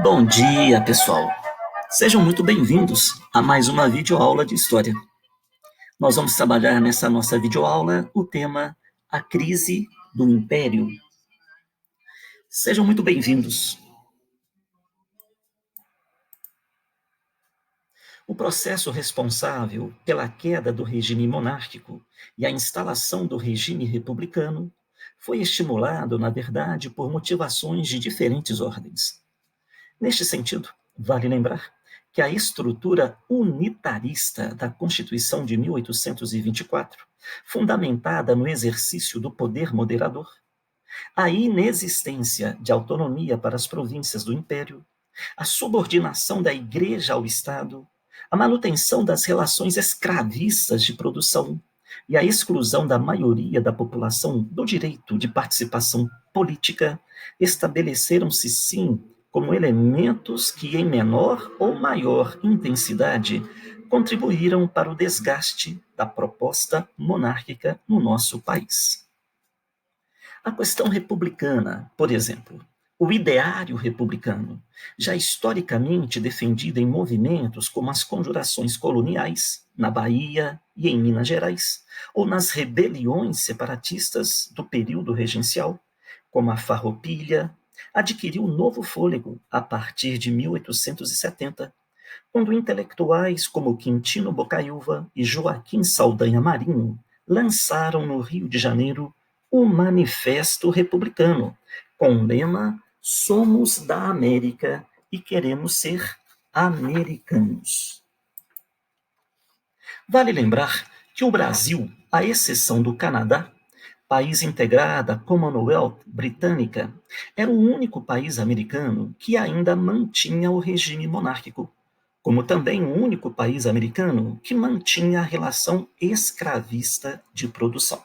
Bom dia, pessoal. Sejam muito bem-vindos a mais uma videoaula de história. Nós vamos trabalhar nessa nossa videoaula o tema A Crise do Império. Sejam muito bem-vindos. O processo responsável pela queda do regime monárquico e a instalação do regime republicano foi estimulado, na verdade, por motivações de diferentes ordens. Neste sentido, vale lembrar que a estrutura unitarista da Constituição de 1824, fundamentada no exercício do poder moderador, a inexistência de autonomia para as províncias do Império, a subordinação da Igreja ao Estado, a manutenção das relações escravistas de produção e a exclusão da maioria da população do direito de participação política estabeleceram-se, sim, como elementos que, em menor ou maior intensidade, contribuíram para o desgaste da proposta monárquica no nosso país. A questão republicana, por exemplo, o ideário republicano, já historicamente defendido em movimentos como as conjurações coloniais, na Bahia e em Minas Gerais, ou nas rebeliões separatistas do período regencial, como a Farroupilha, adquiriu novo fôlego a partir de 1870, quando intelectuais como Quintino Bocaiúva e Joaquim Saldanha Marinho lançaram no Rio de Janeiro o Manifesto Republicano, com o lema Somos da América e queremos ser americanos. Vale lembrar que o Brasil, à exceção do Canadá, país integrado à Commonwealth britânica, era o único país americano que ainda mantinha o regime monárquico, como também o único país americano que mantinha a relação escravista de produção.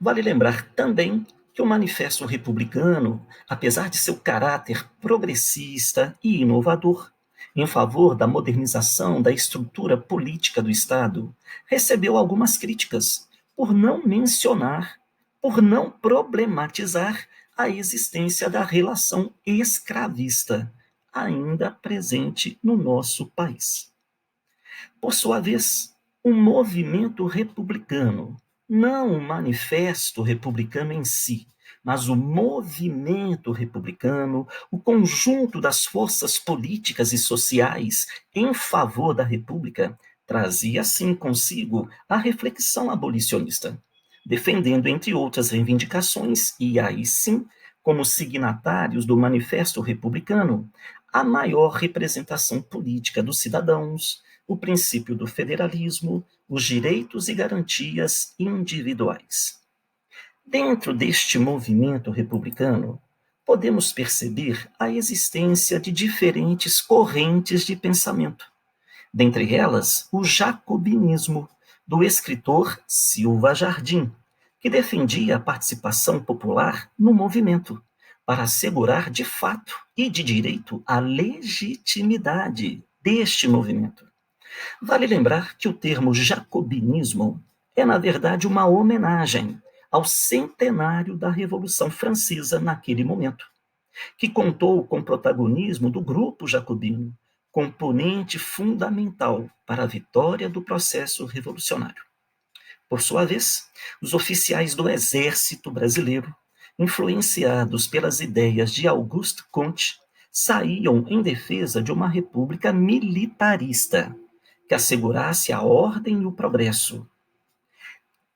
Vale lembrar também que o Manifesto Republicano, apesar de seu caráter progressista e inovador, em favor da modernização da estrutura política do Estado, recebeu algumas críticas por não mencionar, por não problematizar a existência da relação escravista, ainda presente no nosso país. Por sua vez, o movimento republicano, não o manifesto republicano em si, mas o movimento republicano, o conjunto das forças políticas e sociais em favor da República, trazia assim consigo a reflexão abolicionista, defendendo, entre outras reivindicações, e aí sim, como signatários do Manifesto Republicano, a maior representação política dos cidadãos, o princípio do federalismo, os direitos e garantias individuais. Dentro deste movimento republicano, podemos perceber a existência de diferentes correntes de pensamento, dentre elas o jacobinismo, do escritor Silva Jardim, que defendia a participação popular no movimento, para assegurar de fato e de direito a legitimidade deste movimento. Vale lembrar que o termo jacobinismo é, na verdade, uma homenagem ao centenário da Revolução Francesa naquele momento, que contou com o protagonismo do grupo jacobino, componente fundamental para a vitória do processo revolucionário. Por sua vez, os oficiais do Exército Brasileiro, influenciados pelas ideias de Auguste Comte, saíam em defesa de uma república militarista, que assegurasse a ordem e o progresso.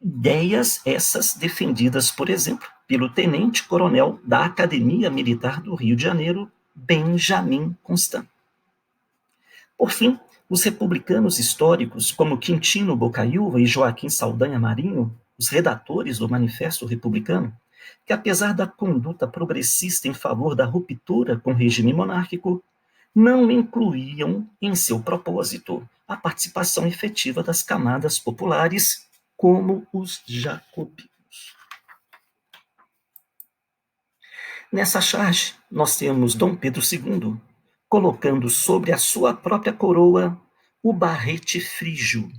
Ideias essas defendidas, por exemplo, pelo tenente-coronel da Academia Militar do Rio de Janeiro, Benjamin Constant. Por fim, os republicanos históricos, como Quintino Bocaiúva e Joaquim Saldanha Marinho, os redatores do Manifesto Republicano, que apesar da conduta progressista em favor da ruptura com o regime monárquico, não incluíam em seu propósito a participação efetiva das camadas populares, como os jacobinos. Nessa charge, nós temos Dom Pedro II colocando sobre a sua própria coroa o barrete frígio,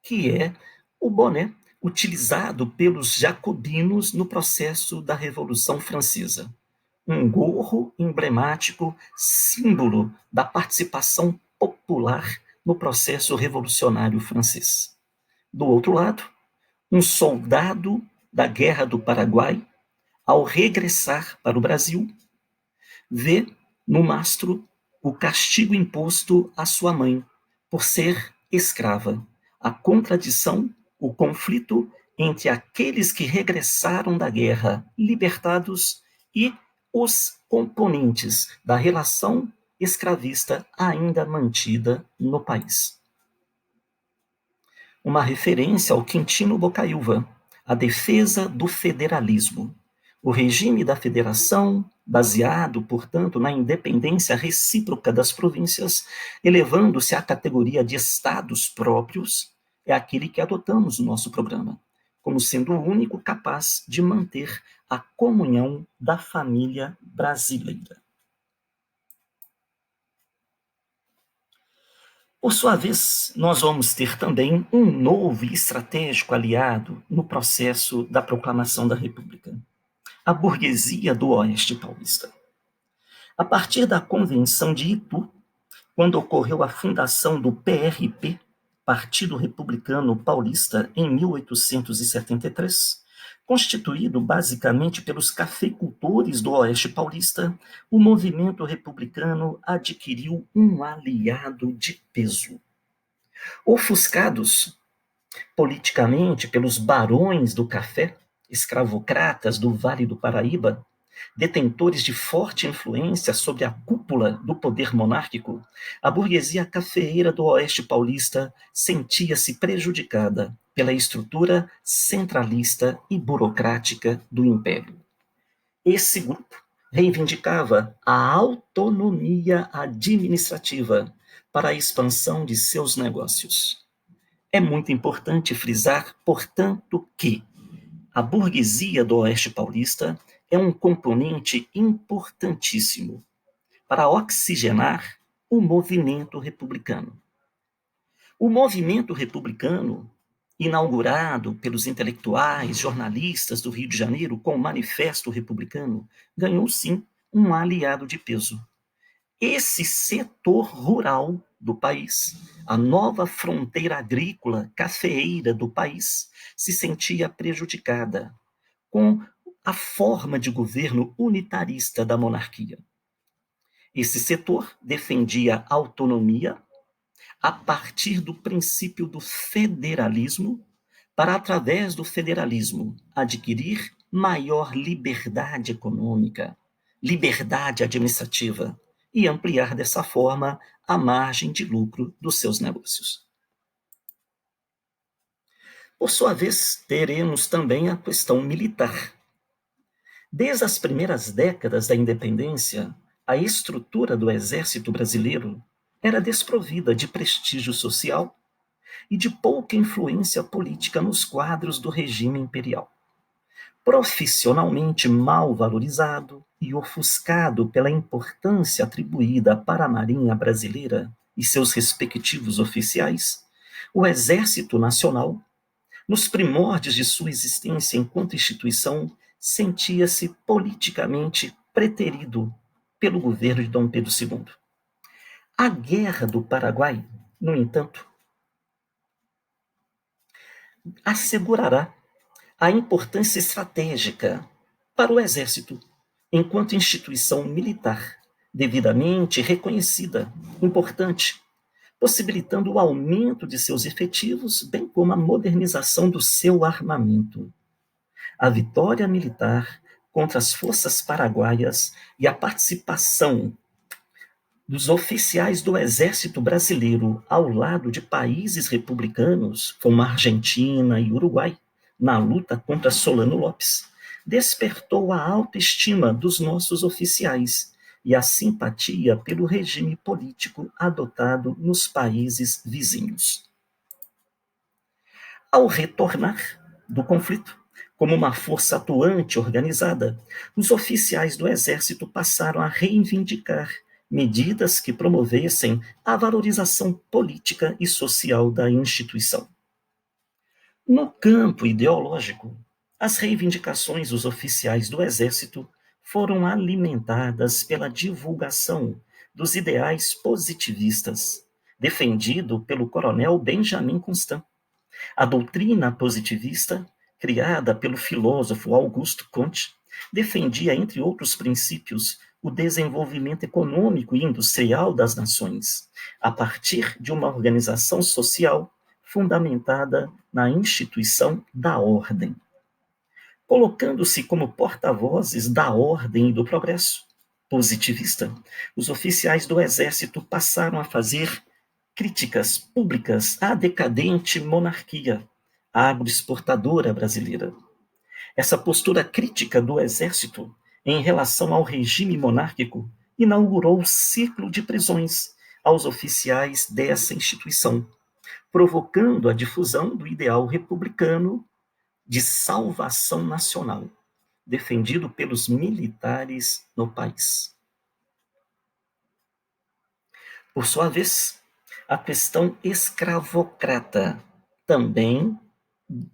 que é o boné utilizado pelos jacobinos no processo da Revolução Francesa. um gorro emblemático, símbolo da participação popular no processo revolucionário francês. Do outro lado, um soldado da Guerra do Paraguai, ao regressar para o Brasil, vê no mastro o castigo imposto à sua mãe por ser escrava, a contradição, o conflito entre aqueles que regressaram da guerra libertados e os componentes da relação escravista ainda mantida no país. Uma referência ao Quintino Bocaiúva, a defesa do federalismo. O regime da federação, baseado, portanto, na independência recíproca das províncias, elevando-se à categoria de estados próprios, é aquele que adotamos no nosso programa, como sendo o único capaz de manter a comunhão da família brasileira. Por sua vez, nós vamos ter também um novo e estratégico aliado no processo da proclamação da República: a burguesia do Oeste Paulista. A partir da Convenção de Itu, quando ocorreu a fundação do PRP, Partido Republicano Paulista, em 1873, constituído basicamente pelos cafeicultores do Oeste Paulista, o movimento republicano adquiriu um aliado de peso. Ofuscados politicamente pelos barões do café, escravocratas do Vale do Paraíba, detentores de forte influência sobre a cúpula do poder monárquico, a burguesia cafeeira do Oeste Paulista sentia-se prejudicada pela estrutura centralista e burocrática do Império. Esse grupo reivindicava a autonomia administrativa para a expansão de seus negócios. É muito importante frisar, portanto, que a burguesia do Oeste Paulista é um componente importantíssimo para oxigenar o movimento republicano. O movimento republicano, inaugurado pelos intelectuais, jornalistas do Rio de Janeiro com o Manifesto Republicano, ganhou sim um aliado de peso. Esse setor rural do país, a nova fronteira agrícola cafeeira do país, se sentia prejudicada com a forma de governo unitarista da monarquia. Esse setor defendia a autonomia a partir do princípio do federalismo, para, através do federalismo, adquirir maior liberdade econômica, liberdade administrativa e ampliar dessa forma a margem de lucro dos seus negócios. Por sua vez, teremos também a questão militar. Desde as primeiras décadas da independência, a estrutura do exército brasileiro era desprovida de prestígio social e de pouca influência política nos quadros do regime imperial. Profissionalmente mal valorizado e ofuscado pela importância atribuída para a Marinha Brasileira e seus respectivos oficiais, o Exército Nacional, nos primórdios de sua existência enquanto instituição, sentia-se politicamente preterido pelo governo de Dom Pedro II. A Guerra do Paraguai, no entanto, assegurará a importância estratégica para o Exército, enquanto instituição militar, devidamente reconhecida, importante, possibilitando o aumento de seus efetivos, bem como a modernização do seu armamento. A vitória militar contra as forças paraguaias e a participação dos oficiais do exército brasileiro ao lado de países republicanos, como a Argentina e Uruguai, na luta contra Solano Lopes, despertou a autoestima dos nossos oficiais e a simpatia pelo regime político adotado nos países vizinhos. Ao retornar do conflito, como uma força atuante organizada, os oficiais do exército passaram a reivindicar medidas que promovessem a valorização política e social da instituição. No campo ideológico, as reivindicações dos oficiais do exército foram alimentadas pela divulgação dos ideais positivistas, defendido pelo coronel Benjamin Constant. A doutrina positivista, criada pelo filósofo Auguste Comte, defendia, entre outros princípios, o desenvolvimento econômico e industrial das nações, a partir de uma organização social fundamentada na instituição da ordem. Colocando-se como porta-vozes da ordem e do progresso positivista, os oficiais do exército passaram a fazer críticas públicas à decadente monarquia agroexportadora brasileira. Essa postura crítica do exército em relação ao regime monárquico inaugurou o ciclo de prisões aos oficiais dessa instituição, provocando a difusão do ideal republicano de salvação nacional, defendido pelos militares no país. Por sua vez, a questão escravocrata também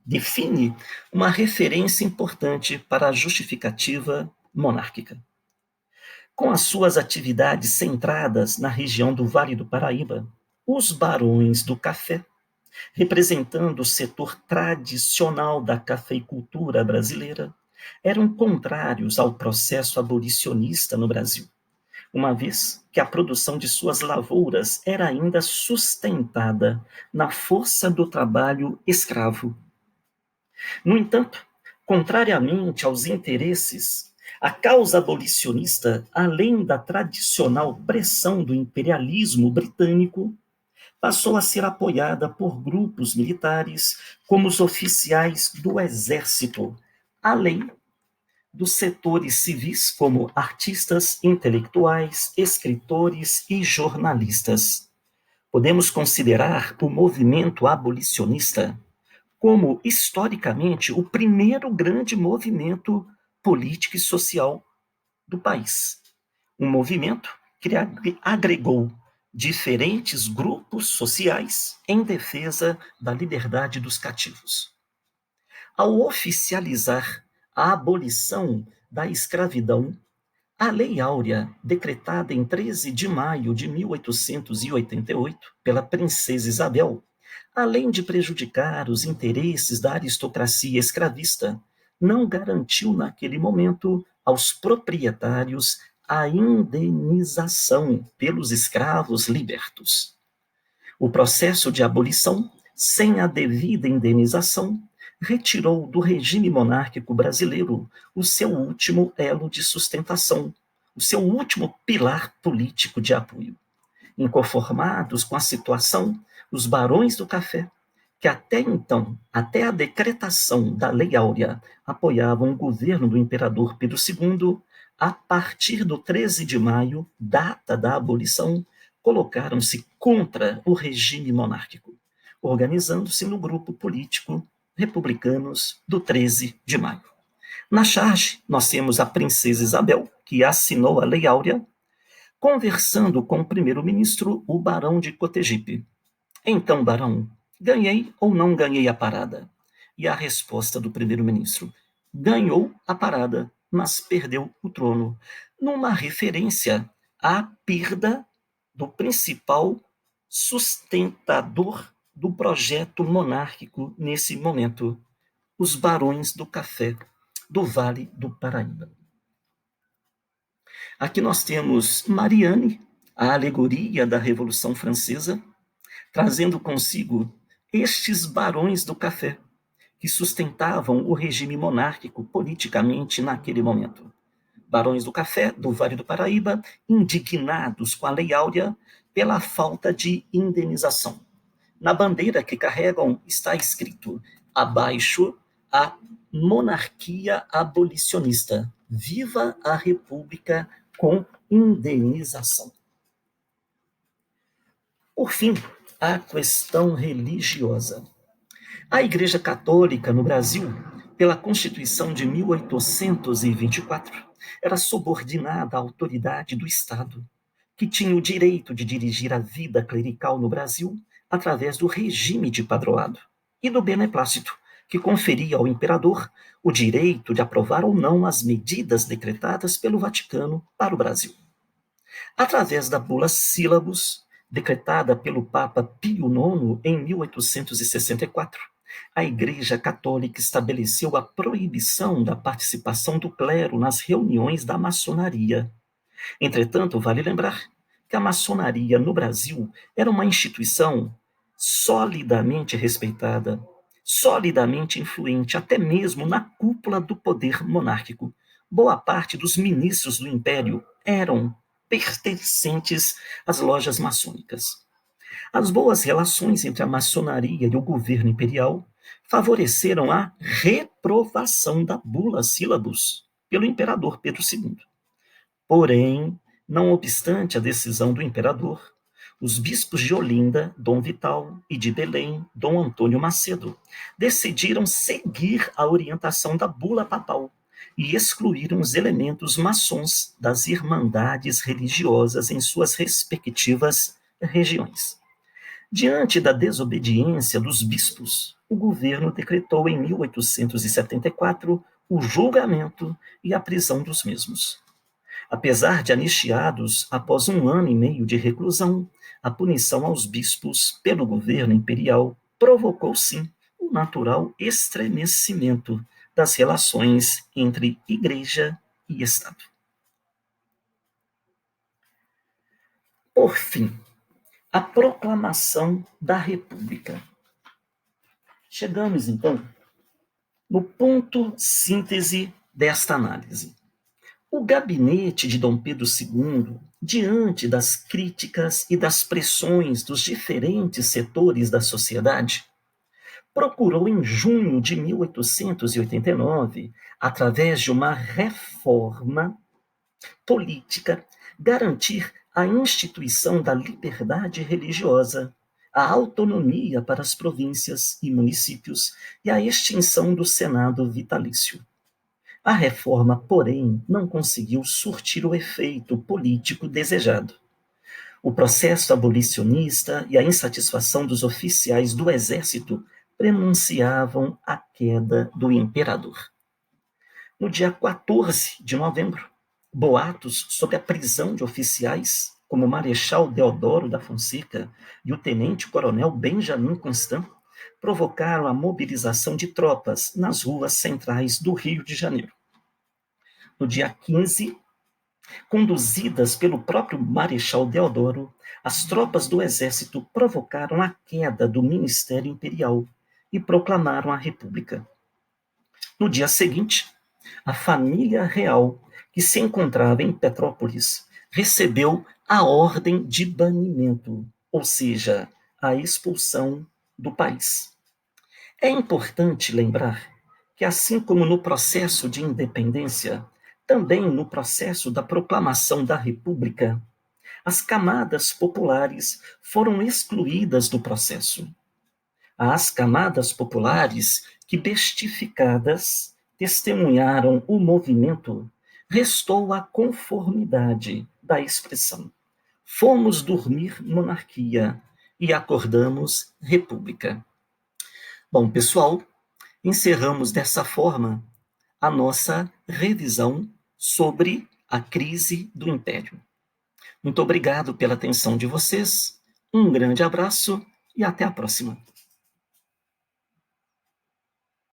define uma referência importante para a justificativa monárquica. Com as suas atividades centradas na região do Vale do Paraíba, os barões do café, representando o setor tradicional da cafeicultura brasileira, eram contrários ao processo abolicionista no Brasil, uma vez que a produção de suas lavouras era ainda sustentada na força do trabalho escravo. No entanto, contrariamente aos interesses, a causa abolicionista, além da tradicional pressão do imperialismo britânico, passou a ser apoiada por grupos militares como os oficiais do exército, além dos setores civis como artistas, intelectuais, escritores e jornalistas. Podemos considerar o movimento abolicionista como, historicamente, o primeiro grande movimento político e social do país. Um movimento que agregou diferentes grupos sociais em defesa da liberdade dos cativos. Ao oficializar a abolição da escravidão, a Lei Áurea, decretada em 13 de maio de 1888 pela princesa Isabel, além de prejudicar os interesses da aristocracia escravista, não garantiu naquele momento aos proprietários a indenização pelos escravos libertos. O processo de abolição, sem a devida indenização, retirou do regime monárquico brasileiro o seu último elo de sustentação, o seu último pilar político de apoio. Inconformados com a situação, os barões do café, que até então, até a decretação da Lei Áurea, apoiavam o governo do imperador Pedro II, a partir do 13 de maio, data da abolição, colocaram-se contra o regime monárquico, organizando-se no grupo político Republicanos do 13 de maio. Na charge, nós temos a princesa Isabel, que assinou a Lei Áurea, conversando com o primeiro-ministro, o barão de Cotegipe. Então, barão, ganhei ou não ganhei a parada? E a resposta do primeiro-ministro: ganhou a parada, mas perdeu o trono, numa referência à perda do principal sustentador do projeto monárquico nesse momento, os barões do café do Vale do Paraíba. Aqui nós temos Marianne, a alegoria da Revolução Francesa, trazendo consigo estes barões do café, que sustentavam o regime monárquico politicamente naquele momento. Barões do café do Vale do Paraíba, indignados com a Lei Áurea pela falta de indenização. Na bandeira que carregam está escrito abaixo a monarquia abolicionista. Viva a República com indenização. Por fim, a questão religiosa. A Igreja Católica no Brasil, pela Constituição de 1824, era subordinada à autoridade do Estado, que tinha o direito de dirigir a vida clerical no Brasil através do regime de padroado e do beneplácito, que conferia ao imperador o direito de aprovar ou não as medidas decretadas pelo Vaticano para o Brasil. Através da bula Sílabus, decretada pelo Papa Pio IX em 1864, a Igreja Católica estabeleceu a proibição da participação do clero nas reuniões da maçonaria. Entretanto, vale lembrar que a maçonaria no Brasil era uma instituição solidamente respeitada, solidamente influente, até mesmo na cúpula do poder monárquico. Boa parte dos ministros do Império eram pertencentes às lojas maçônicas. As boas relações entre a maçonaria e o governo imperial favoreceram a reprovação da bula Sílabus pelo imperador Pedro II. Porém, não obstante a decisão do imperador, os bispos de Olinda, Dom Vital, e de Belém, Dom Antônio Macedo, decidiram seguir a orientação da bula papal e excluíram os elementos maçons das irmandades religiosas em suas respectivas regiões. Diante da desobediência dos bispos, o governo decretou em 1874 o julgamento e a prisão dos mesmos. Apesar de anistiados após 1 ano e meio de reclusão, a punição aos bispos pelo governo imperial provocou, sim, o natural estremecimento das relações entre Igreja e Estado. Por fim, a proclamação da República. Chegamos, então, no ponto síntese desta análise. O gabinete de Dom Pedro II, diante das críticas e das pressões dos diferentes setores da sociedade, procurou em junho de 1889, através de uma reforma política, garantir a instituição da liberdade religiosa, a autonomia para as províncias e municípios e a extinção do Senado vitalício. A reforma, porém, não conseguiu surtir o efeito político desejado. O processo abolicionista e a insatisfação dos oficiais do exército prenunciavam a queda do imperador. No dia 14 de novembro, boatos sobre a prisão de oficiais, como o Marechal Deodoro da Fonseca e o Tenente-Coronel Benjamin Constant, provocaram a mobilização de tropas nas ruas centrais do Rio de Janeiro. No dia 15, conduzidas pelo próprio Marechal Deodoro, as tropas do exército provocaram a queda do Ministério Imperial e proclamaram a República. No dia seguinte, a família real, que se encontrava em Petrópolis, recebeu a ordem de banimento, ou seja, a expulsão do país. É importante lembrar que, assim como no processo de independência, também no processo da proclamação da República, as camadas populares foram excluídas do processo. As camadas populares que, bestificadas, testemunharam o movimento, restou a conformidade da expressão. Fomos dormir monarquia e acordamos república. Bom, pessoal, encerramos dessa forma a nossa revisão sobre a crise do Império. Muito obrigado pela atenção de vocês, um grande abraço e até a próxima.